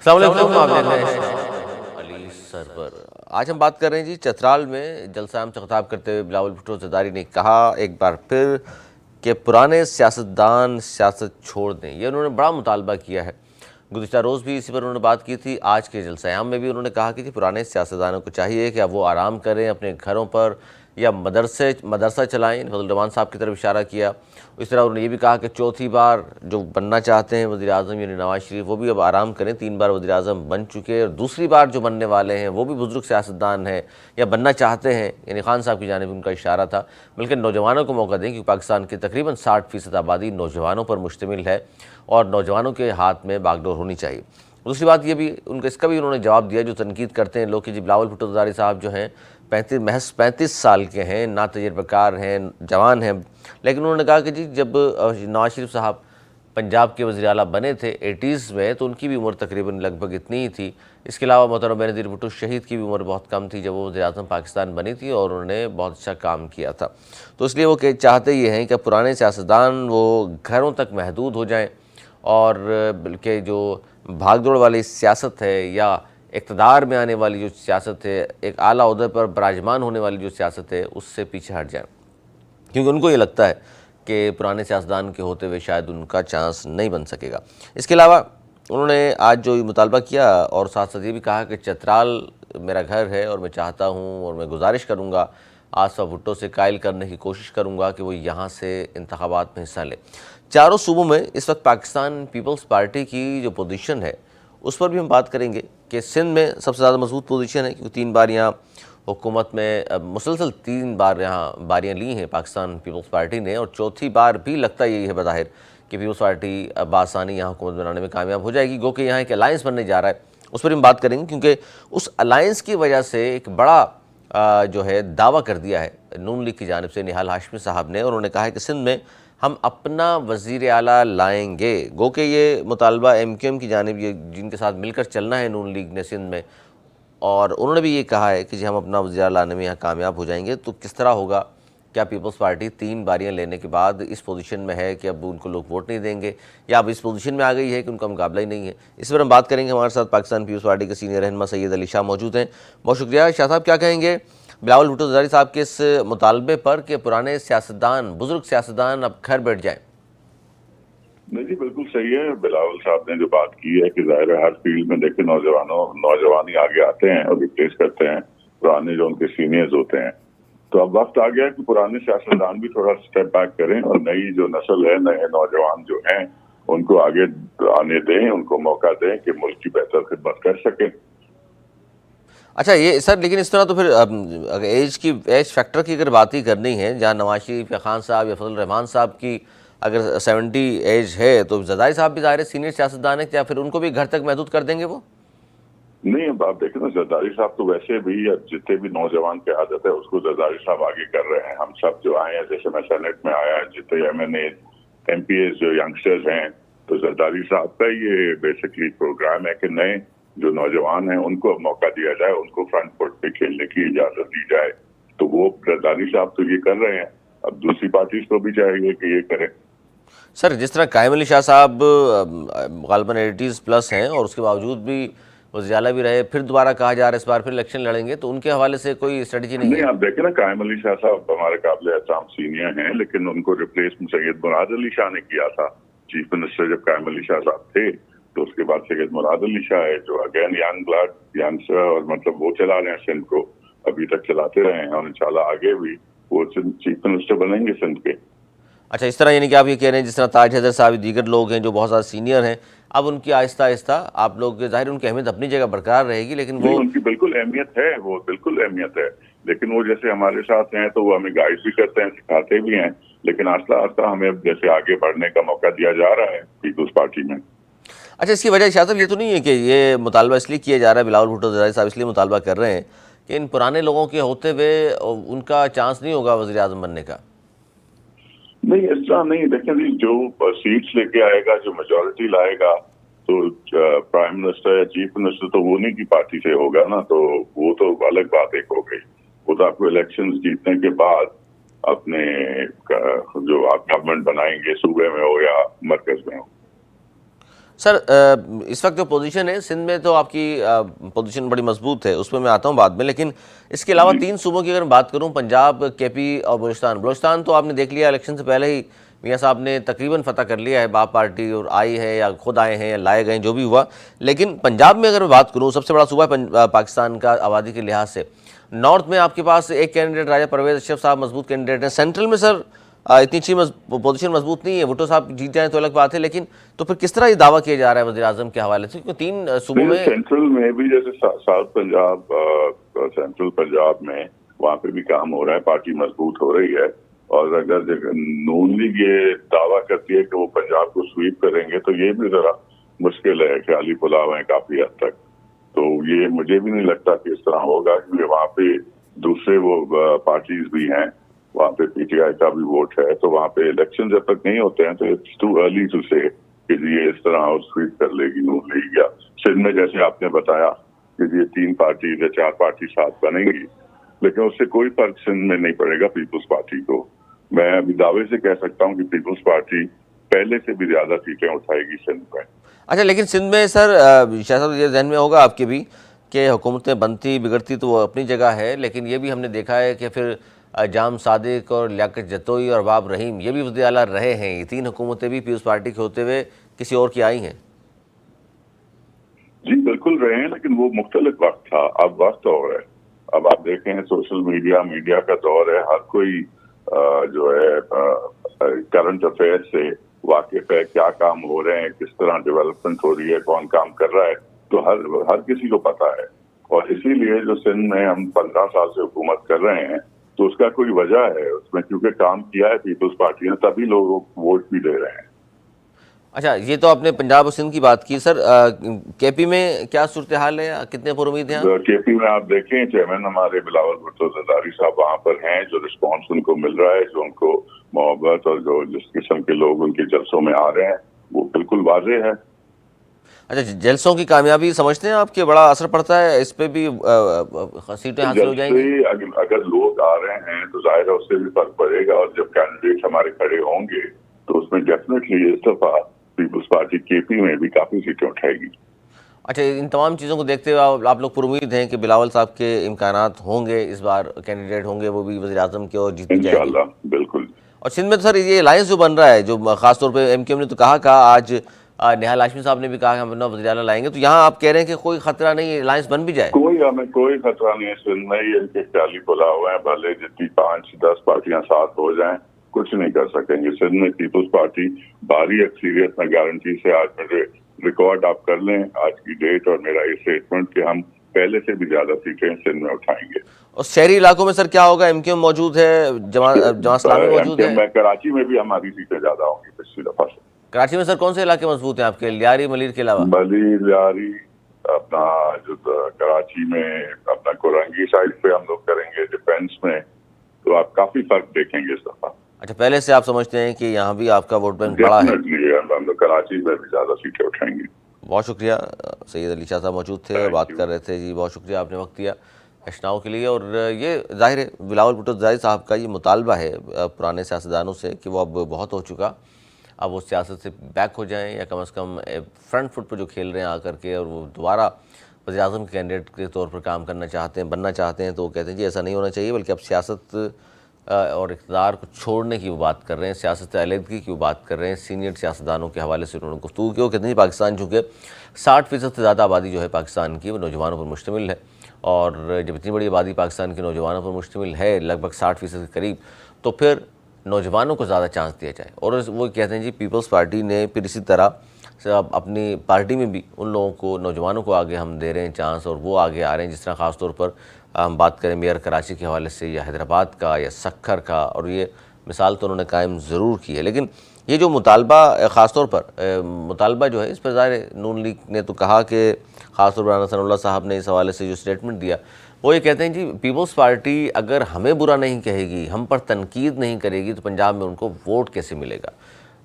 السلام علیکم، آپ دیکھ رہے ہیں شاہ علی سرور۔ آج ہم بات کر رہے ہیں جی چترال میں جلسہ عام سے خطاب کرتے ہوئے بلاول بھٹو زرداری نے کہا ایک بار پھر کہ پرانے سیاستدان سیاست چھوڑ دیں۔ یہ انہوں نے بڑا مطالبہ کیا ہے، گزشتہ روز بھی اسی پر انہوں نے بات کی تھی۔ آج کے جلسہ عام میں بھی انہوں نے کہا کہ پرانے سیاستدانوں کو چاہیے کہ اب وہ آرام کریں اپنے گھروں پر یا مدرسہ چلائیں۔ فضل الرحمان صاحب کی طرف اشارہ کیا۔ اس طرح انہوں نے یہ بھی کہا کہ چوتھی بار جو بننا چاہتے ہیں وزیر اعظم یعنی نواز شریف، وہ بھی اب آرام کریں، 3 بار وزیر اعظم بن چکے، اور دوسری بار جو بننے والے ہیں وہ بھی بزرگ سیاستدان ہیں یا بننا چاہتے ہیں، یعنی خان صاحب کی جانب ان کا اشارہ تھا۔ بلکہ نوجوانوں کو موقع دیں، کیونکہ پاکستان کی تقریباً 60% آبادی نوجوانوں پر مشتمل ہے اور نوجوانوں کے ہاتھ میں باغ ڈور ہونی چاہیے۔ دوسری بات یہ بھی اس کا بھی انہوں نے جواب دیا جو تنقید کرتے ہیں لوگ کہ بلاول بھٹو زرداری صاحب جو ہیں محض 35 سال کے ہیں، نا تجربہ کار ہیں، جوان ہیں، لیکن انہوں نے کہا کہ جب نواز شریف صاحب پنجاب کے وزیر اعلیٰ بنے تھے 80s میں تو ان کی بھی عمر تقریباً لگ بھگ اتنی ہی تھی۔ اس کے علاوہ محترم بینظیر بھٹو شہید کی بھی عمر بہت کم تھی جب وہ وزیر اعظم پاکستان بنی تھی، اور انہوں نے بہت اچھا کام کیا تھا۔ تو اس لیے وہ چاہتے یہ ہیں کہ پرانے سیاستدان وہ گھروں تک محدود ہو جائیں، اور بلکہ جو بھاگ دوڑ والی سیاست ہے یا اقتدار میں آنے والی جو سیاست ہے، ایک اعلیٰ عہدے پر براجمان ہونے والی جو سیاست ہے، اس سے پیچھے ہٹ جائیں، کیونکہ ان کو یہ لگتا ہے کہ پرانے سیاستدان کے ہوتے ہوئے شاید ان کا چانس نہیں بن سکے گا۔ اس کے علاوہ انہوں نے آج جو مطالبہ کیا اور ساتھ ساتھ یہ بھی کہا کہ چترال میرا گھر ہے اور میں چاہتا ہوں اور میں گزارش کروں گا، آصف بھٹو سے قائل کرنے کی کوشش کروں گا کہ وہ یہاں سے انتخابات میں حصہ لیں۔ چاروں صوبوں میں اس وقت پاکستان پیپلز پارٹی کی جو پوزیشن ہے اس پر بھی ہم بات کریں گے کہ سندھ میں سب سے زیادہ مضبوط پوزیشن ہے، کیونکہ 3 بار یہاں حکومت میں مسلسل 3 بار یہاں باریاں لی ہیں پاکستان پیپلز پارٹی نے، اور چوتھی بار بھی لگتا یہی ہے بظاہر کہ پیپلز پارٹی بآسانی یہاں حکومت بنانے میں کامیاب ہو جائے گی، گو کہ یہاں ایک الائنس بننے جا رہا ہے۔ اس پر ہم بات کریں گے کیونکہ اس الائنس کی وجہ سے ایک بڑا جو ہے دعویٰ کر دیا ہے نون لیگ کی جانب سے نہال ہاشمی صاحب نے، اور انہوں نے کہا ہے کہ سندھ میں ہم اپنا وزیر اعلیٰ لائیں گے، گو کہ یہ مطالبہ ایم کیو ایم کی جانب یہ جن کے ساتھ مل کر چلنا ہے نون لیگ نے سندھ میں، اور انہوں نے بھی یہ کہا ہے کہ ہم اپنا وزیر اعلیٰ لانے میں یہاں کامیاب ہو جائیں گے۔ تو کس طرح ہوگا؟ کیا پیپلز پارٹی 3 باریاں لینے کے بعد اس پوزیشن میں ہے کہ اب ان کو لوگ ووٹ نہیں دیں گے، یا اب اس پوزیشن میں آ گئی ہے کہ ان کا مقابلہ ہی نہیں ہے؟ اس پر ہم بات کریں گے۔ ہمارے ساتھ پاکستان پیپلز پارٹی کے سینئر رہنما سید علی شاہ موجود ہیں۔ بہت شکریہ شاہ صاحب، کیا کہیں گے بلاول بھٹو زرداری صاحب کے اس مطالبے پر کہ پرانے سیاستدان، بزرگ سیاستدان اب گھر بیٹھ جائیں؟ نہیں جی، بالکل صحیح ہے۔ بلاول صاحب نے جو بات کی ہے کہ ظاہر ہے ہر فیلڈ میں دیکھیں نوجوان ہی آگے آتے ہیں اور ریپلیس کرتے ہیں پرانے جو ان کے سینئرز ہوتے ہیں۔ تو اب وقت آ گیا کہ پرانے سیاستدان بھی تھوڑا اسٹیپ بیک کریں اور نئی جو نسل ہے، نئے نوجوان جو ہیں ان کو آگے آنے دیں، ان کو موقع دیں کہ ملک کی بہتر خدمت کر سکیں۔ اچھا یہ سر، لیکن اس طرح تو پھر اگر ایج فیکٹر کی اگر بات ہی کرنی ہے، جہاں نواز شریف یا خان صاحب یا فضل الرحمان صاحب کی اگر 70 ایج ہے تو زرداری صاحب بھی ظاہر سینئر سیاستدان ہیں، کیا پھر ان کو بھی گھر تک محدود کر دیں گے وہ؟ نہیں، اب آپ دیکھیں نا، زرداری صاحب تو ویسے بھی اب جتنے بھی نوجوان کی عادت ہے اس کو زرداری صاحب آگے کر رہے ہیں۔ ہم سب جو آئے ہیں، جیسے میں سینٹ میں آیا، جتنے M N A M P A's جو ینگسٹرز ہیں، تو زرداری صاحب کا یہ بیسکلی پروگرام ہے کہ نئے جو نوجوان ہیں ان کو موقع دیا جائے، ان کو فرنٹ فٹ پہ کھیلنے کی اجازت دی جائے۔ تو وہ زرداری صاحب تو یہ کر رہے ہیں، اب دوسری پارٹیز کو بھی چاہیے کہ یہ کریں۔ سر جس طرح قائم علی شاہ صاحب غالباً 80s پلس ہیں اور اس کے باوجود بھی وزیر اعلیٰ بھی رہے، پھر دوبارہ کہا جا رہا ہے اس بار پھر الیکشن لڑیں گے، تو ان کے حوالے سے کوئی اسٹریٹجی نہیں ہے؟ نہیں، آپ دیکھیں نا، قائم علی شاہ صاحب ہمارے قابل احترام سینئر ہیں، لیکن ان کو ریپلیس سید مراد علی شاہ نے کیا تھا۔ چیف منسٹر جب قائم علی شاہ صاحب تھے تو اس کے بعد سید مراد علی شاہ ہے جو اگین ینگ بلڈ ینگسٹر، اور مطلب وہ چلا رہے ہیں سندھ کو، ابھی تک چلاتے رہے ہیں، اور انشاءاللہ آگے بھی وہ چیف منسٹر بنیں گے سندھ کے۔ اچھا، اس طرح یعنی کہ آپ یہ کہہ رہے ہیں جس طرح تاج حیدر صاحب دیگر لوگ ہیں جو بہت زیادہ سینئر ہیں، اب ان کی آہستہ آہستہ آپ لوگ ظاہر ان کی اہمیت اپنی جگہ برقرار رہے گی، لیکن نہیں، وہ ان کی بالکل اہمیت ہے، وہ بالکل اہمیت ہے، لیکن وہ جیسے ہمارے ساتھ ہیں تو وہ ہمیں گائیڈ بھی کرتے ہیں، سکھاتے بھی ہیں، لیکن آہستہ آہستہ ہمیں جیسے آگے بڑھنے کا موقع دیا جا رہا ہے پیپلز پارٹی میں۔ اچھا اس کی وجہ شاہ صاحب یہ تو نہیں ہے کہ یہ مطالبہ اس لیے کیا جا رہا ہے، بلاول بھٹو زرداری صاحب اس لیے مطالبہ کر رہے ہیں کہ ان پرانے لوگوں کے ہوتے ہوئے ان کا چانس نہیں ہوگا وزیر اعظم بننے کا؟ نہیں، اس طرح نہیں، دیکھیں جی، جو سیٹس لے کے آئے گا، جو میجورٹی لائے گا، تو پرائم منسٹر یا چیف منسٹر تو وہ نہیں کی پارٹی سے ہوگا نا، تو وہ تو الگ بات ایک ہو گئی۔ وہ تو آپ کو الیکشن جیتنے کے بعد اپنے جو آپ گورنمنٹ بنائیں گے صوبے میں ہو یا مرکز میں ہو۔ سر اس وقت جو پوزیشن ہے سندھ میں، تو آپ کی پوزیشن بڑی مضبوط ہے، اس پہ میں آتا ہوں بعد میں، لیکن اس کے علاوہ 3 صوبوں کی اگر میں بات کروں، پنجاب، کے پی اور بلوچستان تو آپ نے دیکھ لیا الیکشن سے پہلے ہی میاں صاحب نے تقریباً فتح کر لیا ہے، باپ پارٹی اور آئی ہے یا خود آئے ہیں یا لائے گئے جو بھی ہوا. لیکن پنجاب میں اگر میں بات کروں، سب سے بڑا صوبہ ہے پاکستان کا آبادی کے لحاظ سے. نارتھ میں آپ کے پاس ایک کینڈیڈیٹ راجہ پرویز اشرف صاحب مضبوط کینڈیڈیٹ ہیں. سینٹرل میں سر اتنی اچھی پوزیشن مضبوط نہیں ہے. بھٹو صاحب جیت جائیں تو الگ بات ہے، لیکن تو پھر کس طرح یہ دعویٰ کیا جا رہا ہے وزیر اعظم کے حوالے سے؟ کیونکہ 3 صوبوں میں سینٹرل میں بھی جیسے ساؤتھ پنجاب، سینٹرل پنجاب میں وہاں پہ بھی کام ہو رہا ہے، پارٹی مضبوط ہو رہی ہے. اور اگر نون لیگ یہ دعویٰ کرتی ہے کہ وہ پنجاب کو سویپ کریں گے تو یہ بھی ذرا مشکل ہے، خیالی پلاؤ ہیں کافی حد تک. تو یہ مجھے بھی نہیں لگتا کہ اس طرح ہوگا، کیونکہ وہاں پہ دوسرے وہ پارٹیز بھی ہیں، وہاں پہ پی ٹی آئی کا بھی ووٹ ہے. تو وہاں پہ الیکشن جب تک نہیں ہوتے ہیں تو اٹس ٹو ارلی ٹو سے کہ یہ اس طرح سویپ کر لے گی نون لیگ. یا سندھ میں جیسے آپ نے بتایا کہ یہ 3 پارٹی یا 4 پارٹی ساتھ بنیں گی، لیکن اس سے کوئی فرق سندھ میں نہیں پڑے گا پیپلز پارٹی کو. میں ابھی دعوے سے کہہ سکتا ہوں کہ پیپلز پارٹی پہلے سے بھی زیادہ سیٹیں اٹھائے گی سندھ میں. اچھا، لیکن سندھ میں سر شاہ صاحب یہ ذہن میں ہوگا آپ کے بھی کہ حکومتیں بنتی بگڑتی تو وہ اپنی جگہ ہے، لیکن یہ بھی ہم نے دیکھا ہے کہ پھر جام صادق اور لیاقت جتوئی اور باب رحیم یہ بھی وزیر اعلیٰ رہے ہیں. یہ 3 حکومتیں بھی پیپلز پارٹی کے ہوتے ہوئے کسی اور کی آئی ہیں. جی بالکل رہے ہیں، لیکن وہ مختلف وقت تھا، اب وقت اور ہے. اب آپ دیکھیں سوشل میڈیا کا دور ہے، ہر کوئی جو ہے کرنٹ افیئر سے واقف ہے، کیا کام ہو رہے ہیں، کس طرح ڈیولپمنٹ ہو رہی ہے، کون کام کر رہا ہے. تو ہر کسی کو پتا ہے. اور اسی لیے جو سندھ میں ہم 15 سال سے حکومت کر رہے ہیں تو اس کا کوئی وجہ ہے اس میں، کیونکہ کام کیا ہے پیپلز پارٹی نے، تبھی لوگ ووٹ بھی دے رہے ہیں. اچھا، یہ تو آپ نے پنجاب اور سندھ کی بات کی. سر کے پی میں کیا صورتحال ہے؟ کتنے پر امید ہیں آپ؟ کے پی میں آپ دیکھیں چیئرمین ہمارے بلاول بھٹو زرداری صاحب وہاں پر ہیں. جو رسپانس ان کو مل رہا ہے، جو ان کو محبت اور جو جس قسم کے لوگ ان کے جلسوں میں آ رہے ہیں وہ بالکل واضح ہے. اچھا، جلسوں کی کامیابی سمجھتے ہیں آپ کہ بڑا اثر پڑتا ہے اس پہ بھی، سیٹیں حاصل ہو جائیں گی؟ جلسے اگر لوگ آ رہے ہیں تو ظاہر ہے اس سے بھی فرق پڑے گا. اور جب کینڈیڈیٹ ہمارے کھڑے ہوں گے تو اس میں ڈیفینیٹلی اس دفعہ پیپلز پارٹی کے پی میں بھی کافی سیٹیں اٹھائے گی. اچھا، ان تمام چیزوں کو دیکھتے ہوئے آپ لوگ پر امید ہیں کہ بلاول صاحب کے امکانات ہوں گے، اس بار کینڈیڈیٹ ہوں گے وہ بھی وزیر اعظم کے، اور جیت بھی جائیں گے انشاءاللہ بالکل. اور سندھ میں تو سر یہ الائنس جو بن رہا ہے، جو خاص طور پہ ایم کیو ایم نے تو کہا آج نہال ہاشمی صاحب نے بھی کہا کہ ہم اپنا وزیر اعلیٰ لائیں گے، تو یہاں آپ کہہ رہے ہیں کہ کوئی خطرہ نہیں، الائنس بن بھی جائے؟ ہمیں کوئی خطرہ نہیں ہے سندھ میں. یہ ان کے خیالی پلا ہوا ہے، بھلے جتنی 5-10 پارٹیاں ساتھ ہو جائیں کچھ نہیں کر سکیں گے. سندھ میں پیپلز پارٹی بھاری اکثریت میں گارنٹی سے، آج میرے ریکارڈ آپ کر لیں آج کی ڈیٹ اور میرا یہ اسٹیٹمنٹ، کہ ہم پہلے سے بھی زیادہ سیٹیں سندھ میں اٹھائیں گے. اور شہری علاقوں میں سر کیا ہوگا؟ ایم کیو ایم موجود ہے، جماعت اسلامی موجود ہے، کراچی میں بھی ہماری سیٹیں زیادہ ہوں گی پچھلی دفعہ سے. کراچی میں سر کون سے علاقے مضبوط ہیں آپ کے، لیاری ملیر کے علاوہ؟ ملیر، لیاری، اپنا جو کراچی میں اپنا کورنگی سائڈ پہ ہم لوگ کریں گے ڈیفینس میں، تو آپ کافی فرق دیکھیں گے اس دفعہ. اچھا، پہلے سے آپ سمجھتے ہیں کہ یہاں بھی آپ کا ووٹ بینک بڑا ہے؟ ڈیفینیٹلی ہم لوگ کراچی میں بھی زیادہ سیٹیں اٹھائیں گے. بہت شکریہ. سید علی شاہ صاحب موجود تھے اور بات کر رہے تھے. جی بہت شکریہ، آپ نے وقت دیا اشناؤ کے لیے. اور یہ ظاہر ہے بلاول بھٹو زرداری صاحب کا یہ مطالبہ ہے پرانے سیاستدانوں سے کہ وہ اب بہت ہو چکا، اب وہ سیاست سے بیک ہو جائیں، یا کم از کم فرنٹ فٹ پر جو کھیل رہے ہیں آ کر کے، اور وہ دوبارہ وزیر اعظم کے کینڈیڈیٹ کے طور پر کام کرنا چاہتے ہیں، بننا چاہتے ہیں. تو وہ کہتے ہیں جی ایسا نہیں ہونا چاہیے، بلکہ اب سیاست اور اقتدار کو چھوڑنے کی وہ بات کر رہے ہیں، سیاست علیحدگی کی وہ بات کر رہے ہیں. سینئر سیاستدانوں کے حوالے سے انہوں نے گفتگو کی. وہ کہتے ہیں جی پاکستان چونکہ 60% سے زیادہ آبادی جو ہے پاکستان کی وہ نوجوانوں پر مشتمل ہے، اور جب اتنی بڑی آبادی پاکستان کے نوجوانوں پر مشتمل ہے، لگ بھگ 60% کے قریب، تو پھر نوجوانوں کو زیادہ چانس دیا جائے. اور وہ کہتے ہیں جی پیپلز پارٹی نے پھر اسی طرح اپنی پارٹی میں بھی ان لوگوں کو، نوجوانوں کو آگے ہم دے رہے ہیں چانس، اور وہ آگے آ رہے ہیں. جس طرح خاص طور پر ہم بات کریں میئر کراچی کے حوالے سے، یا حیدرآباد کا، یا سکھر کا، اور یہ مثال تو انہوں نے قائم ضرور کی ہے. لیکن یہ جو مطالبہ خاص طور پر مطالبہ جو ہے، اس پر ظاہر نون لیگ نے تو کہا کہ خاص طور پر رانا ثناء اللہ صاحب نے اس حوالے سے جو اسٹیٹمنٹ دیا، وہ یہ کہتے ہیں جی پیپلز پارٹی اگر ہمیں برا نہیں کہے گی، ہم پر تنقید نہیں کرے گی، تو پنجاب میں ان کو ووٹ کیسے ملے گا؟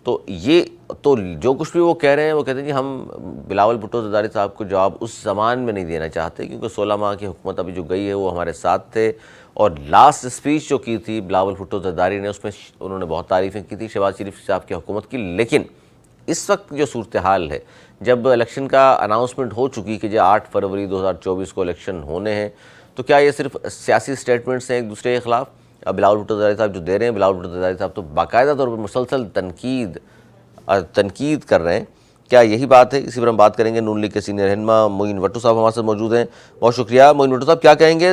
تو یہ تو جو کچھ بھی وہ کہہ رہے ہیں، وہ کہتے ہیں جی ہم بلاول بھٹو زرداری صاحب کو جواب اس زمان میں نہیں دینا چاہتے، کیونکہ 16 ماہ کی حکومت ابھی جو گئی ہے وہ ہمارے ساتھ تھے. اور لاسٹ اسپیچ جو کی تھی بلاول بھٹو زرداری نے، اس میں انہوں نے بہت تعریفیں کی تھی شہباز شریف صاحب کی حکومت کی. لیکن اس وقت جو صورتحال ہے، جب الیکشن کا اناؤنسمنٹ ہو چکی کہ جو 8 فروری 2024 کو الیکشن ہونے ہیں، تو کیا یہ صرف سیاسی سٹیٹمنٹس ہیں ایک دوسرے کے خلاف؟ بلاول بھٹو زرداری صاحب جو دے رہے ہیں، بلاول بھٹو زرداری صاحب تو باقاعدہ طور پر مسلسل تنقید کر رہے ہیں، کیا یہی بات ہے؟ اسی پر ہم بات کریں گے۔ نون لیگ کے سینئر رہنما معین بھٹو صاحب ہمارے ساتھ موجود ہیں، بہت شکریہ۔ معین بھٹو صاحب کیا کہیں گے؟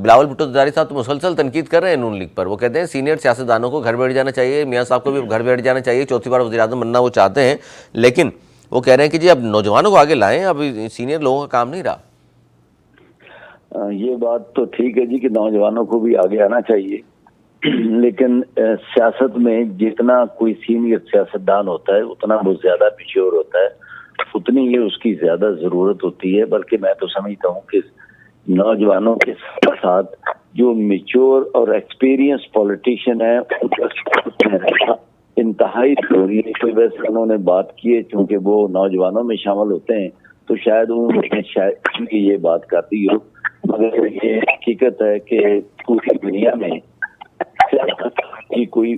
بلاول بھٹو زرداری صاحب تو مسلسل تنقید کر رہے ہیں نون لیگ پر، وہ کہتے ہیں سینئر سیاستدانوں کو گھر بیٹھ جانا چاہیے، میاں صاحب کو بھی گھر بیٹھ جانا چاہیے، چوتھی بار وزیر اعظم بننا وہ چاہتے ہیں، لیکن وہ کہہ رہے ہیں کہ جی اب نوجوانوں کو آگے لائیں، اب سینئر لوگوں کا کام نہیں رہا۔ یہ بات تو ٹھیک ہے جی کہ نوجوانوں کو بھی آگے آنا چاہیے، لیکن سیاست میں جتنا کوئی سینئر سیاستدان ہوتا ہے اتنا وہ زیادہ میچور ہوتا ہے، اتنی ہی اس کی زیادہ ضرورت ہوتی ہے۔ بلکہ میں تو سمجھتا ہوں کہ نوجوانوں کے ساتھ جو میچور اور ایکسپیرینس پولیٹیشین ہے انتہائی ضروری ہے۔ تو ویسے انہوں نے بات کی ہے، چونکہ وہ نوجوانوں میں شامل ہوتے ہیں تو شاید انہوں نے شاید یہ بات کرتی ہو، مگر یہ حقیقت ہے کہ پوری دنیا میں کوئی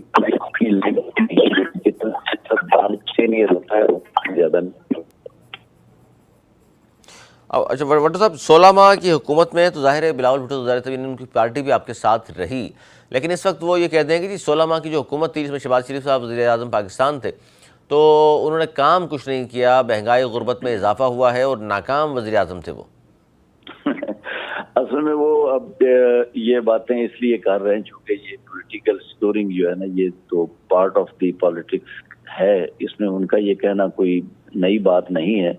سینئر ہوتا ہے زیادہ نہیں۔ اچھا بھٹو صاحب، 16 ماہ کی حکومت میں تو ظاہر ہے بلاول بھٹو زرداری صاحب ان کی پارٹی بھی آپ کے ساتھ رہی، لیکن اس وقت وہ یہ کہتے ہیں کہ جی 16 ماہ کی جو حکومت تھی جس میں شہباز شریف صاحب وزیر اعظم پاکستان تھے، تو انہوں نے کام کچھ نہیں کیا، مہنگائی غربت میں اضافہ ہوا ہے اور ناکام وزیر اعظم تھے وہ۔ اصل میں وہ اب یہ باتیں اس لیے کر رہے ہیں چونکہ یہ پولیٹیکل اسکورنگ جو ہے نا، یہ تو پارٹ آف دی پالیٹکس ہے، اس میں ان کا یہ کہنا کوئی نئی بات نہیں ہے،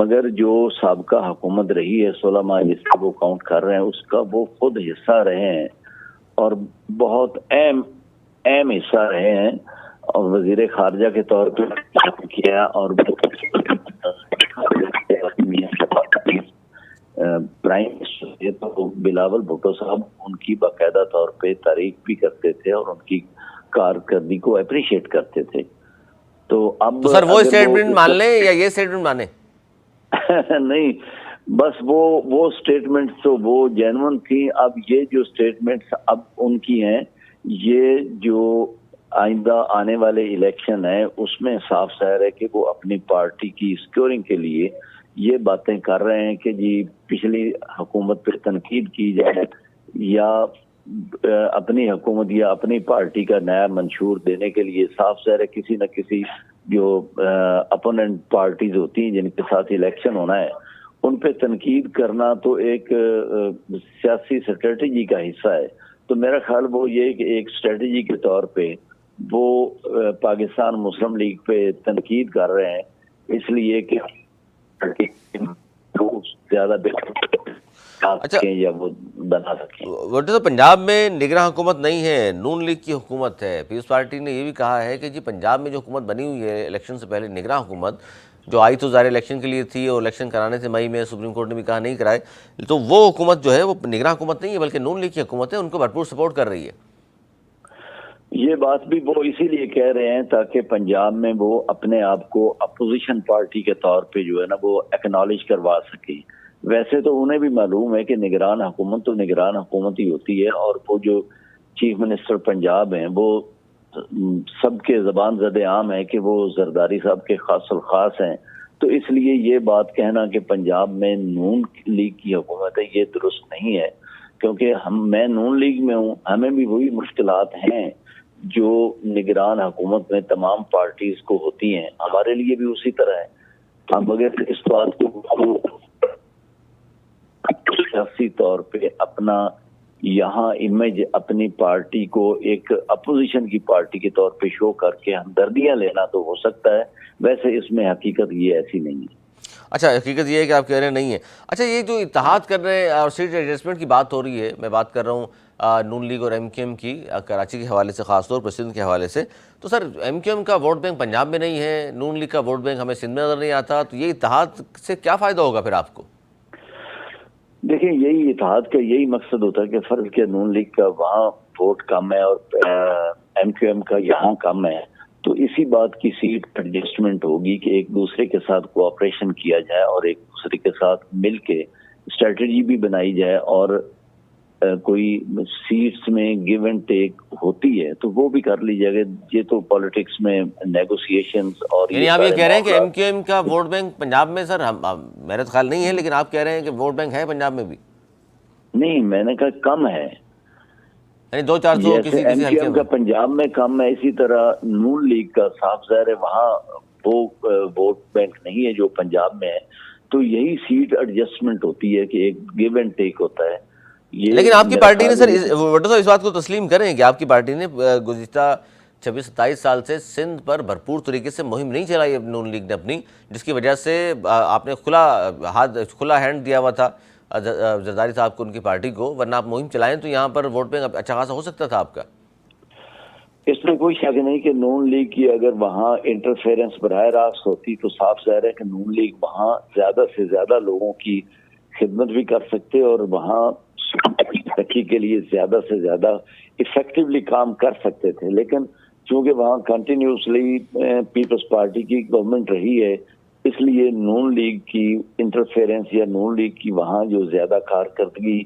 مگر جو سابقہ حکومت رہی ہے 16 ماہ جس کا وہ کاؤنٹ کر رہے ہیں اس کا وہ خود حصہ رہے ہیں اور بہت اہم حصہ رہے ہیں، اور وزیر خارجہ کے طور پہ کیا، اور پرائم منسٹر تو بلاول بھٹو صاحب ان کی باقاعدہ طور پہ تعریف بھی کرتے تھے اور ان کی کارکردگی کو اپریشیٹ کرتے تھے۔ تو اب تو سر وہ اسٹیٹمنٹ مان لیں یا یہ اسٹیٹمنٹ مانیں؟ نہیں، بس وہ اسٹیٹمنٹ تو وہ جینون تھی۔ اب یہ جو اسٹیٹمنٹس اب ان کی ہیں، یہ جو آئندہ آنے والے الیکشن ہے اس میں صاف ظاہر ہے کہ وہ اپنی پارٹی کی اسکورنگ کے لیے یہ باتیں کر رہے ہیں کہ جی پچھلی حکومت پہ تنقید کی جائے یا اپنی حکومت یا اپنی پارٹی کا نیا منشور دینے کے لیے صاف ظاہر ہے کسی نہ کسی جو اپوننٹ پارٹیز ہوتی ہیں جن کے ساتھ الیکشن ہونا ہے ان پہ تنقید کرنا تو ایک سیاسی اسٹریٹجی کا حصہ ہے۔ تو میرا خیال وہ یہ کہ ایک اسٹریٹجی کے طور پہ وہ پاکستان مسلم لیگ پہ تنقید کر رہے ہیں، اس لیے کہ زیادہ بہتر یا وہ بنا سکیں۔ تو پنجاب میں نگراں حکومت نہیں ہے، نون لیگ کی حکومت ہے۔ پیپلز پارٹی نے یہ بھی کہا ہے کہ جی پنجاب میں جو حکومت بنی ہوئی ہے الیکشن سے پہلے، نگراں حکومت جو آئی تو ظاہر الیکشن کے لیے تھی اور الیکشن کرانے سے مئی میں سپریم کورٹ نے بھی کہا نہیں کرائے، تو وہ حکومت جو ہے وہ نگراں حکومت نہیں ہے بلکہ نون لیگ کی حکومت ہے، ان کو بھرپور سپورٹ کر رہی ہے۔ یہ بات بھی وہ اسی لیے کہہ رہے ہیں تاکہ پنجاب میں وہ اپنے آپ کو اپوزیشن پارٹی کے طور پہ جو ہے نا وہ ایکنالج کروا سکیں۔ ویسے تو انہیں بھی معلوم ہے کہ نگران حکومت تو نگران حکومت ہی ہوتی ہے، اور وہ جو چیف منسٹر پنجاب ہیں وہ سب کے زبان زد عام ہے کہ وہ زرداری صاحب کے خاص الخاص ہیں۔ تو اس لیے یہ بات کہنا کہ پنجاب میں نون لیگ کی حکومت ہے یہ درست نہیں ہے، کیونکہ میں نون لیگ میں ہوں، ہمیں بھی وہی مشکلات ہیں جو نگران حکومت میں تمام پارٹیز کو ہوتی ہیں، ہمارے لیے بھی اسی طرح ہے۔ ہم اگر اس بات کو سیاسی طور پہ اپنا یہاں امیج اپنی پارٹی کو ایک اپوزیشن کی پارٹی کے طور پہ شو کر کے ہمدردیاں لینا تو ہو سکتا ہے، ویسے اس میں حقیقت یہ ایسی نہیں ہے۔ اچھا، حقیقت یہ ہے کہ آپ کہہ رہے ہیں نہیں ہے۔ اچھا، یہ جو اتحاد کر رہے ہیں اور سیٹ ایڈجسٹمنٹ کی بات ہو رہی ہے، میں بات کر رہا ہوں نون لیگ اور ایم کیو ایم کی، کراچی کے حوالے سے خاص طور پر سندھ کے حوالے سے، تو سر ایم کیو ایم کا ووٹ بینک پنجاب میں نہیں ہے، نون لیگ کا ووٹ بینک ہمیں سندھ میں نظر نہیں آتا، تو یہ اتحاد سے کیا فائدہ ہوگا پھر آپ کو؟ دیکھیں، یہی اتحاد کا یہی مقصد ہوتا ہے کہ فرض کے نون لیگ کا وہاں ووٹ کم ہے اور ایم کیو ایم کا یہاں کم ہے، تو اسی بات کی سیٹ ایڈجسٹمنٹ ہوگی کہ ایک دوسرے کے ساتھ کوآپریشن کیا جائے اور ایک دوسرے کے ساتھ مل کے اسٹریٹجی بھی بنائی جائے اور کوئی سیٹس میں گیو اینڈ ٹیک ہوتی ہے تو وہ بھی کر لی جائے گا. یہ تو پالیٹکس میں نیگوسیشنز اور یعنی آپ یہ کہہ رہے ہیں کہ ایم کیو ایم کا ووٹ بینک پنجاب میں سر میرا تو خیال نہیں ہے، لیکن آپ کہہ رہے ہیں کہ ووٹ بینک ہے پنجاب میں بھی؟ نہیں، میں نے کہا کم ہے. یعنی 200-400 جیسے ایم کیو ایم کا پنجاب میں کم ہے، اسی طرح نون لیگ کا صاف ظاہر ہے وہاں وہ ووٹ بینک نہیں ہے جو پنجاب میں ہے. تو یہی سیٹ ایڈجسٹمنٹ ہوتی ہے کہ ایک گیو اینڈ ٹیک ہوتا ہے. لیکن آپ کی پارٹی نے سر وڈو صاحب اس بات کو تسلیم کریں کہ آپ کی پارٹی نے گزشتہ 26-27 سال سے سندھ پر بھرپور طریقے سے مہم نہیں چلائی نون لیگ نے اپنی، جس کی وجہ سے آپ نے کھلا ہینڈ دیا ہوا تھا زرداری صاحب کو، ان کی پارٹی کو، ورنہ آپ مہم چلائیں تو یہاں پر ووٹ بینک اچھا خاصا ہو سکتا تھا آپ کا. اس میں کوئی شک نہیں کہ نون لیگ کی اگر وہاں انٹرفیرنس براہ راست ہوتی تو صاف ظاہر ہے کہ نون لیگ وہاں زیادہ سے زیادہ لوگوں کی خدمت بھی کر سکتے اور وہاں ترقی کے لیے زیادہ سے زیادہ افیکٹولی کام کر سکتے تھے. لیکن چونکہ وہاں کنٹینیوسلی پیپلز پارٹی کی گورنمنٹ رہی ہے، اس لیے نون لیگ کی انٹرفیرنس یا نون لیگ کی وہاں جو زیادہ کارکردگی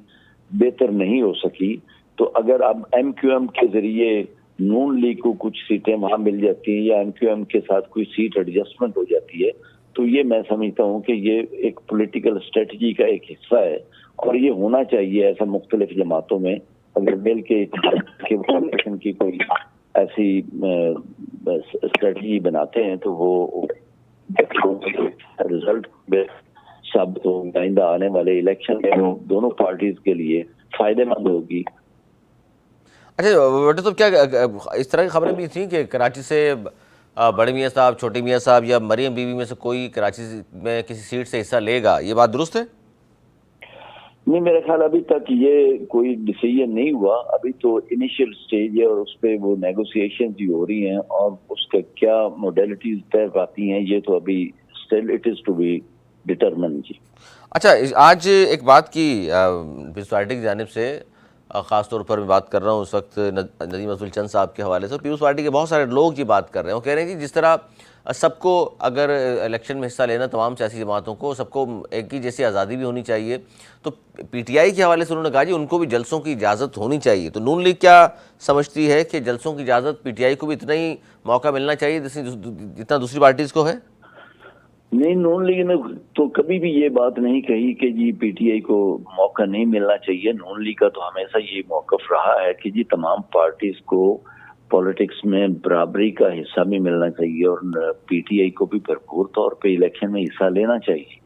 بہتر نہیں ہو سکی. تو اگر اب ایم کیو ایم کے ذریعے نون لیگ کو کچھ سیٹیں وہاں مل جاتی ہیں یا ایم کیو ایم کے ساتھ کوئی سیٹ ایڈجسٹمنٹ ہو جاتی ہے تو یہ میں سمجھتا ہوں کہ یہ ایک پولیٹیکل اسٹریٹجی کا ایک حصہ ہے اور یہ ہونا چاہیے ایسا مختلف جماعتوں میں اگر مل کے کی کوئی ایسی اسٹریٹجی بناتے ہیں تو وہ رزلٹ ثابت ہو آئندہ آنے والے الیکشن میں دونوں پارٹیز کے لیے فائدے مند ہوگی. اچھا وڈو صاحب، کیا اس طرح کی خبریں بھی تھیں کہ کراچی سے بڑے میاں صاحب، چھوٹے میاں صاحب یا مریم بی بی میں سے کوئی کراچی میں کسی سیٹ سے حصہ لے گا، یہ بات درست ہے؟ نہیں، میرے خیال ابھی تک یہ کوئی ڈیسیژن نہیں ہوا. ابھی تو انیشیل سٹیج ہے اور اس پہ وہ نیگوسیشنز ہی ہو رہی ہیں اور اس کا کیا موڈیلٹیز طے پاتی ہیں یہ تو ابھی still it is to be determined. جی اچھا، آج ایک بات کی پیپلز پارٹی کی جانب سے، خاص طور پر میں بات کر رہا ہوں اس وقت ندیم افضل چند صاحب کے حوالے سے، پیپلز پارٹی کے بہت سارے لوگ یہ بات کر رہے ہیں. وہ کہہ رہے ہیں کہ جس طرح سب کو اگر الیکشن میں حصہ لینا، تمام سیاسی جماعتوں کو سب کو ایک ہی جیسی آزادی بھی ہونی چاہیے، تو پی ٹی آئی کے حوالے سے انہوں نے کہا جی ان کو بھی جلسوں کی اجازت ہونی چاہیے. تو نون لیگ کیا سمجھتی ہے کہ جلسوں کی اجازت پی ٹی آئی کو بھی اتنا ہی موقع ملنا چاہیے جتنا دوسری پارٹیز کو ہے؟ نہیں، نون لیگ نے تو کبھی بھی یہ بات نہیں کہی کہ جی پی ٹی آئی کو موقع نہیں ملنا چاہیے. نون لیگ کا تو ہمیشہ یہ موقف رہا ہے کہ جی تمام پارٹیز کو پالیٹکس میں برابری کا حصہ بھی ملنا چاہیے اور پی ٹی آئی کو بھی بھرپور طور پہ الیکشن میں حصہ لینا چاہیے.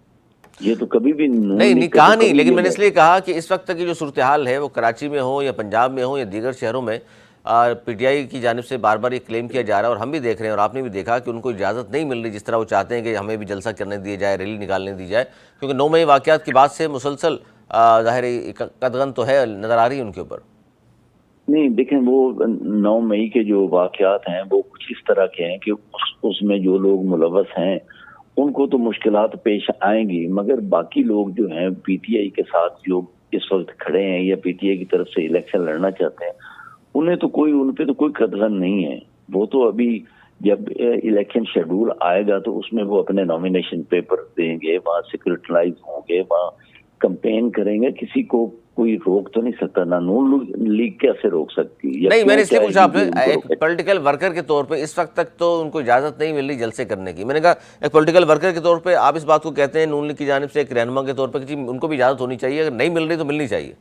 یہ تو کبھی بھی نہیں کہا نہیں، لیکن میں نے اس لیے کہا کہ اس وقت تک کی جو صورتحال ہے وہ کراچی میں ہو یا پنجاب میں ہو یا دیگر شہروں میں، پی ٹی آئی کی جانب سے بار بار یہ کلیم کیا جا رہا ہے اور ہم بھی دیکھ رہے ہیں اور آپ نے بھی دیکھا کہ ان کو اجازت نہیں مل رہی جس طرح وہ چاہتے ہیں کہ ہمیں بھی جلسہ کرنے دیا جائے، ریلی نکالنے دی جائے، کیونکہ 9 مئی واقعات کے بعد سے مسلسل ظاہر قدغن تو ہے نظر آ رہی ہے ان کے اوپر. نہیں دیکھیں، وہ 9 مئی کے جو واقعات ہیں وہ کچھ اس طرح کے ہیں کہ اس میں جو لوگ ملوث ہیں ان کو تو مشکلات پیش آئیں گی، مگر باقی لوگ جو ہیں پی ٹی آئی کے ساتھ جو اس وقت کھڑے ہیں یا پی ٹی آئی کی طرف سے الیکشن لڑنا چاہتے ہیں ان پہ تو کوئی قدغن نہیں ہے. وہ تو ابھی جب الیکشن شیڈول آئے گا تو اس میں وہ اپنے نامینیشن پیپر دیں گے، وہاں سیکریٹرائز ہوں گے، وہاں کمپین کریں گے. کسی کو کوئی روک تو نہیں سکتا، نہ نون لیگ کیسے روک سکتی. نہیں، میں نے اس لیے پوچھا آپ نے، ایک پولیٹیکل ورکر کے طور پہ اس وقت تک تو ان کو اجازت نہیں مل رہی جلسے کرنے کی. میں نے کہا ایک پولیٹیکل ورکر کے طور پہ آپ اس بات کو کہتے ہیں نون لیگ کی جانب سے ایک رہنما کے طور پہ کہ ان کو بھی اجازت ہونی چاہیے، اگر نہیں مل رہی تو ملنی چاہیے.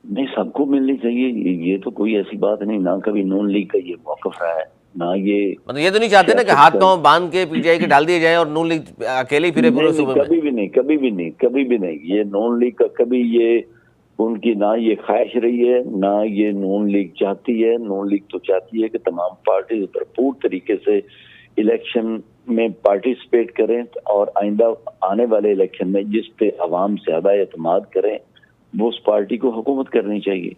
نہیں، سب کو ملنی چاہیے، یہ تو کوئی ایسی بات نہیں. نہ کبھی نون لیگ کا یہ موقف رہا ہے، نہ یہ مطلب یہ تو نہیں چاہتے نا کہ ہاتھ پاؤں باندھ کے پی ٹی آئی کے ڈال دیے جائیں اور نون لیگ اکیلے ہی پھرے پورے صوبے میں. کبھی بھی نہیں. یہ نون لیگ کا کبھی یہ ان کی نہ یہ خواہش رہی ہے، نہ یہ نون لیگ چاہتی ہے. نون لیگ تو چاہتی ہے کہ تمام پارٹیز بھرپور طریقے سے الیکشن میں پارٹیسپیٹ کریں اور آئندہ آنے والے الیکشن میں جس پہ عوام زیادہ اعتماد کریں وہ اس پارٹی کو حکومت کرنی چاہیے.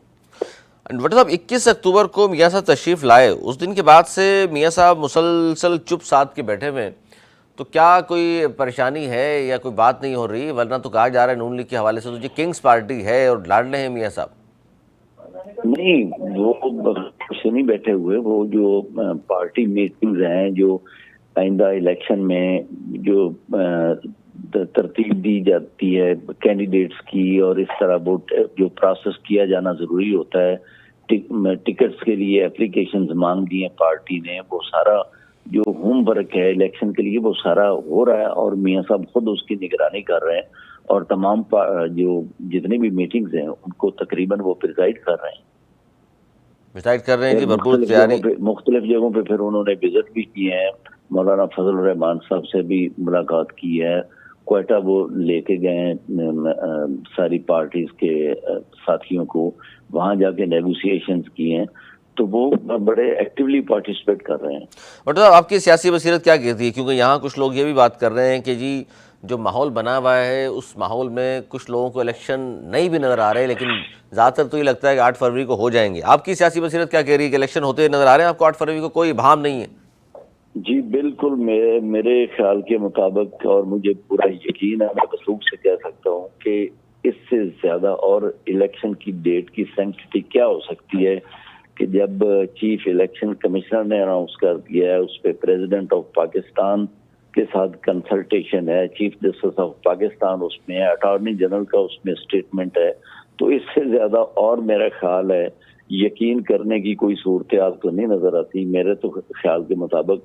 ڈاکٹر صاحب 21 اکتوبر کو میاں صاحب تشریف لائے، اس دن کے بعد سے میاں صاحب مسلسل چپ ساتھ کے بیٹھے ہوئے، تو کیا کوئی پریشانی ہے یا کوئی بات نہیں ہو رہی؟ ورنہ تو کہا جا رہا ہے نون لیگ کے حوالے سے تو جی کنگز پارٹی ہے اور لاڈلے ہیں میاں صاحب. نہیں، وہ کچھ نہیں بیٹھے ہوئے. وہ جو پارٹی میٹنگز ہیں جو آئندہ الیکشن میں جو ترتیب دی جاتی ہے کینڈیڈیٹس کی، اور اس طرح ووٹ جو پروسیس کیا جانا ضروری ہوتا ہے، ٹکٹس کے لیے اپلیکیشنز مانگ دی ہیں پارٹی نے، وہ سارا جو ہوم ورک ہے الیکشن کے لیے وہ سارا ہو رہا ہے، اور میاں صاحب خود اس کی نگرانی کر رہے ہیں، اور تمام جو جتنی بھی میٹنگز ہیں ان کو تقریباً وہ پریزائڈ کر رہے ہیں، ڈسائڈ کر رہے ہیں جی، پھر بھرپور تیاری. مختلف جگہوں پہ پھر انہوں نے وزٹ بھی کیے ہیں، مولانا فضل الرحمان صاحب سے بھی ملاقات کی ہے، کوئٹہ وہ لے کے گئے ہیں ساری پارٹیز کے ساتھیوں کو، وہاں جا کے نیگوسیشنز کی ہیں، تو وہ بڑے ایکٹیولی پارٹیسپیٹ کر رہے ہیں. ڈاکٹر صاحب آپ کی سیاسی بصیرت کیا کہتی ہے؟ کیونکہ یہاں کچھ لوگ یہ بھی بات کر رہے ہیں کہ جی جو ماحول بنا ہوا ہے اس ماحول میں کچھ لوگوں کو الیکشن نہیں بھی نظر آ رہے، لیکن زیادہ تر تو یہ لگتا ہے کہ 8 فروری کو ہو جائیں گے. آپ کی سیاسی بصیرت کیا کہہ رہی ہے کہ الیکشن ہوتے نظر آ رہے ہیں آپ کو 8 فروری کو؟ کوئی ابہام نہیں ہے؟ جی بالکل، میرے خیال کے مطابق، اور مجھے پورا یقین ہے، میں وثوق سے کہہ سکتا ہوں کہ اس سے زیادہ اور الیکشن کی ڈیٹ کی سینکٹی کیا ہو سکتی ہے کہ جب چیف الیکشن کمشنر نے اناؤنس کر دیا ہے، اس پہ پریزیڈنٹ آف پاکستان کے ساتھ کنسلٹیشن ہے، چیف جسٹس آف پاکستان اس میں ہے، اٹارنی جنرل کا اس میں اسٹیٹمنٹ ہے، تو اس سے زیادہ اور میرا خیال ہے یقین کرنے کی کوئی صورتحال تو نہیں نظر آتی. میرے تو خیال کے مطابق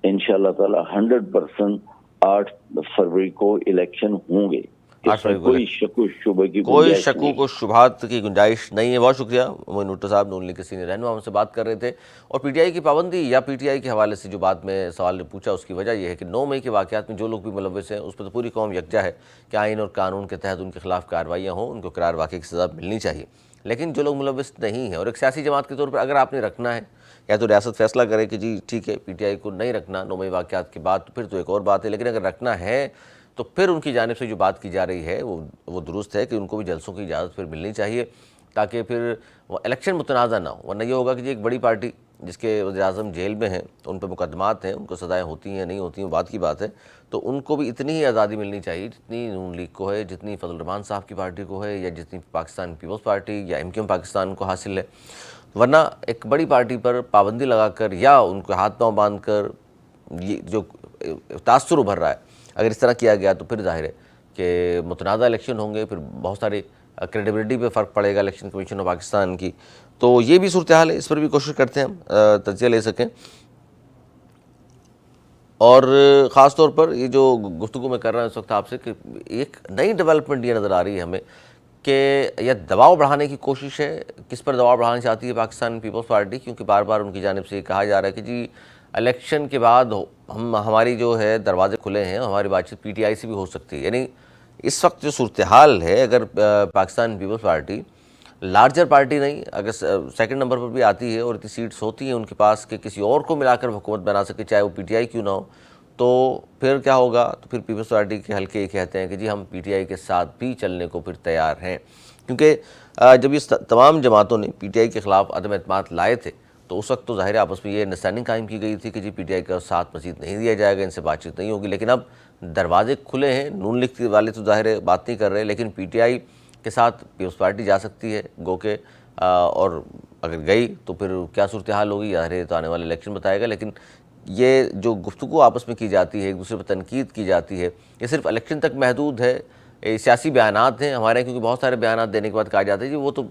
انشاءاللہ تعالی 100% 8 فروری کو الیکشن ہوں گے، اس میں کوئی شک و شبہ کی کوئی گنجائش شکوک نہیں. و شبہات کی گنجائش نہیں ہے. بہت شکریہ معین بھٹو صاحب، نون لیگ کے سینئر رہنما ہم سے بات کر رہے تھے. اور پی ٹی آئی کی پابندی یا پی ٹی آئی کے حوالے سے جو بات میں سوال نے پوچھا، اس کی وجہ یہ ہے کہ 9 مئی کے واقعات میں جو لوگ بھی ملوث ہیں اس پہ تو پوری قوم یکجا ہے کہ آئین اور قانون کے تحت ان کے خلاف کارروائیاں ہوں، ان کو قرار واقعے کی سزا ملنی چاہیے. لیکن جو لوگ ملوث نہیں ہیں، اور ایک سیاسی جماعت کے طور پر اگر آپ نے رکھنا ہے، یا تو ریاست فیصلہ کرے کہ جی ٹھیک ہے پی ٹی آئی کو نہیں رکھنا 9 مئی واقعات کے بعد، تو پھر تو ایک اور بات ہے. لیکن اگر رکھنا ہے تو پھر ان کی جانب سے جو بات کی جا رہی ہے وہ درست ہے کہ ان کو بھی جلسوں کی اجازت پھر ملنی چاہیے، تاکہ پھر وہ الیکشن متنازع نہ ہو. ورنہ یہ ہوگا کہ جی ایک بڑی پارٹی جس کے وزیر اعظم جیل میں ہیں، ان پہ مقدمات ہیں، ان کو سزائیں ہوتی ہیں نہیں ہوتی ہیں بات کی بات ہے، تو ان کو بھی اتنی ہی آزادی ملنی چاہیے جتنی نون لیگ کو ہے، جتنی فضل الرحمان صاحب کی پارٹی کو ہے، یا جتنی پاکستان پیپلز پارٹی یا ایم کیو ایم پاکستان کو حاصل ہے. ورنہ ایک بڑی پارٹی پر پابندی لگا کر یا ان کو ہاتھ پاؤں باندھ کر یہ جو تاثر ابھر رہا ہے، اگر اس طرح کیا گیا تو پھر ظاہر ہے کہ متنازع الیکشن ہوں گے، پھر بہت ساری کریڈیبلٹی پہ فرق پڑے گا الیکشن کمیشن آف پاکستان کی. تو یہ بھی صورتحال ہے، اس پر بھی کوشش کرتے ہیں ہم تجزیہ لے سکیں. اور خاص طور پر یہ جو گفتگو میں کر رہا ہوں اس وقت آپ سے، کہ ایک نئی ڈیولپمنٹ یہ نظر آ رہی ہے ہمیں کہ یہ دباؤ بڑھانے کی کوشش ہے. کس پر دباؤ بڑھانا چاہتی ہے پاکستان پیپلز پارٹی؟ کیونکہ بار بار ان کی جانب سے یہ کہا جا رہا ہے کہ جی الیکشن کے بعد ہماری جو ہے دروازے کھلے ہیں، ہماری بات چیت پی ٹی آئی سے بھی ہو سکتی ہے. یعنی اس وقت جو صورتحال ہے، اگر Pakistan Peoples Party larger party نہیں، اگر سیکنڈ نمبر پر بھی آتی ہے اور اتنی سیٹس ہوتی ہیں ان کے پاس کہ کسی اور کو ملا کر حکومت بنا سکے، چاہے وہ پی ٹی آئی کیوں نہ ہو، تو پھر کیا ہوگا؟ تو پھر پیپلز پارٹی کے حلقے یہ کہتے ہیں کہ جی ہم پی ٹی آئی کے ساتھ بھی چلنے کو پھر تیار ہیں. کیونکہ جب یہ تمام جماعتوں نے پی ٹی آئی کے خلاف عدم اعتماد لائے تھے تو اس وقت تو ظاہر آپس میں یہ انڈرسٹینڈنگ قائم کی گئی تھی کہ جی پی ٹی آئی کا ساتھ مزید نہیں دیا جائے گا، ان سے بات چیت نہیں ہوگی. لیکن اب دروازے کھلے ہیں، نون لیگ والے تو ظاہر بات نہیں کر رہے، لیکن پی ٹی آئی کے ساتھ پیپلز پارٹی جا سکتی ہے گو کہ، اور اگر گئی تو پھر کیا صورتحال ہوگی ظاہر ہے تو آنے والے الیکشن بتائے گا. لیکن یہ جو گفتگو آپس میں کی جاتی ہے، ایک دوسرے پر تنقید کی جاتی ہے، یہ صرف الیکشن تک محدود ہے؟ سیاسی بیانات ہیں ہمارے، کیونکہ بہت سارے بیانات دینے کے بعد کہا جاتا ہے جی وہ تو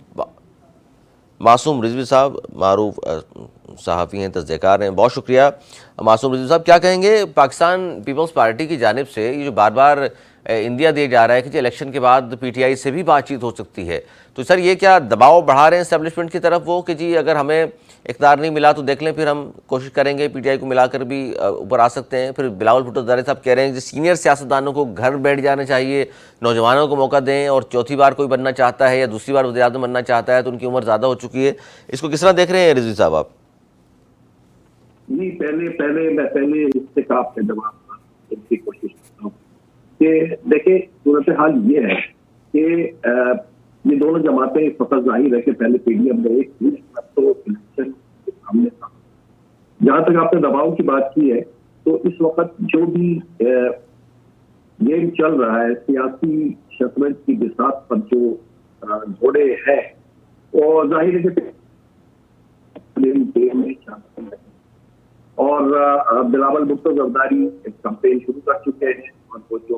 معصوم رضوی صاحب معروف صحافی ہیں، تجزیہ کار ہیں. بہت شکریہ معصوم رضوی صاحب. کیا کہیں گے پاکستان پیپلز پارٹی کی جانب سے یہ جو بار بار اندیا دیا جا رہا ہے کہ جی الیکشن کے بعد پی ٹی آئی سے بھی بات چیت ہو سکتی ہے، تو سر یہ کیا دباؤ بڑھا رہے ہیں اسٹیبلشمنٹ کی طرف وہ کہ جی اگر ہمیں اقتدار نہیں ملا تو دیکھ لیں، پھر ہم کوشش کریں گے پی ٹی آئی کو ملا کر بھی اوپر آ سکتے ہیں؟ پھر بلاول بھٹو زرداری صاحب کہہ رہے ہیں کہ سینئر سیاستدانوں کو گھر بیٹھ جانا چاہیے، نوجوانوں کو موقع دیں، اور چوتھی بار کوئی بننا چاہتا ہے یا دوسری بار وزیر اعظم بننا چاہتا ہے تو ان کی عمر زیادہ ہو چکی ہے. اس کو کس طرح دیکھ رہے ہیں رضوی صاحب آپ؟ نہیں، پہلے استقاب پہ جواب دینے کی کوشش کرتا ہوں کہ دیکھیں صورتحال یہ ہے کہ یہ دونوں جماعتیں اس وقت ظاہر ہے کہ پہلے پی ڈی ایم میں ایک تو الیکشن کے سامنے تھا. جہاں تک آپ نے دباؤ کی بات کی ہے تو اس وقت جو بھی گیم چل رہا ہے سیاسی شطرنج کی بساط پر جو گھوڑے ہیں وہ ظاہر ہے کہ اور بلاول بھٹو زرداری ایک کمپین شروع کر چکے ہیں، اور وہ جو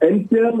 MQM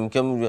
MQM